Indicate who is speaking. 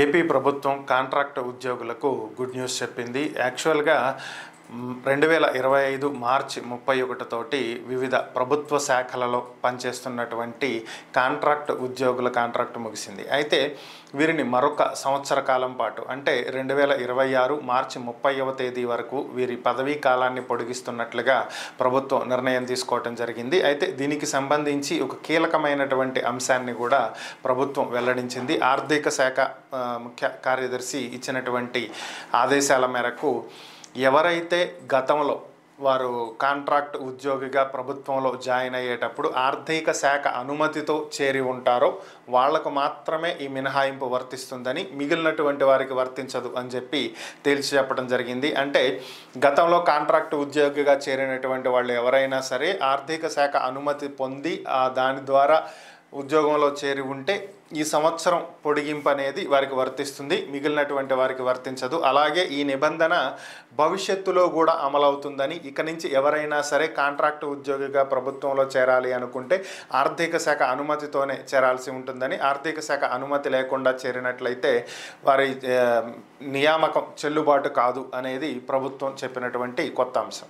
Speaker 1: AP ప్రభుత్వం contract ఉద్యోగులకు good news చెప్పింది. యాక్చువల్‌గా 2025 మార్చి 31 తోటి వివిధ ప్రభుత్వ శాఖలలో పనిచేస్తున్నటువంటి కాంట్రాక్ట్ ఉద్యోగుల కాంట్రాక్ట్ ముగిసింది. అయితే వీరిని మరొక సంవత్సర కాలం పాటు అంటే 2026 మార్చి 30వ తేదీ వరకు వీరి పదవీ కాలాన్ని పొడిగిస్తున్నట్లుగా ప్రభుత్వం నిర్ణయం తీసుకోవడం జరిగింది. అయితే దీనికి సంబంధించి ఒక కీలకమైనటువంటి అంశాన్ని కూడా ప్రభుత్వం వెల్లడించింది. ఆర్థిక శాఖ ముఖ్య కార్యదర్శి ఇచ్చినటువంటి ఆదేశాల మేరకు ఎవరైతే గతంలో వారు కాంట్రాక్ట్ ఉద్యోగిగా ప్రభుత్వంలో జాయిన్ అయ్యేటప్పుడు ఆర్థిక శాఖ అనుమతితో చేరి ఉంటారో వాళ్లకు మాత్రమే ఈ మినహాయింపు వర్తిస్తుందని, మిగిలినటువంటి వారికి వర్తించదు అని చెప్పి తేల్చి చెప్పడం జరిగింది. అంటే గతంలో కాంట్రాక్ట్ ఉద్యోగిగా చేరినటువంటి వాళ్ళు ఎవరైనా సరే ఆర్థిక శాఖ అనుమతి పొంది దాని ద్వారా ఉద్యోగంలో చేరి ఉంటే ఈ సంవత్సరం పొడిగింపు అనేది వారికి వర్తిస్తుంది, మిగిలినటువంటి వారికి వర్తించదు. అలాగే ఈ నిబంధన భవిష్యత్తులో కూడా అమలవుతుందని, ఇక నుంచి ఎవరైనా సరే కాంట్రాక్ట్ ఉద్యోగిగా ప్రభుత్వంలో చేరాలి అనుకుంటే ఆర్థిక శాఖ అనుమతితోనే చేరాల్సి ఉంటుందని, ఆర్థిక శాఖ అనుమతి లేకుండా చేరినట్లయితే వారి నియామకం చెల్లుబాటు కాదు అనేది ప్రభుత్వం చెప్పినటువంటి కొత్త అంశం.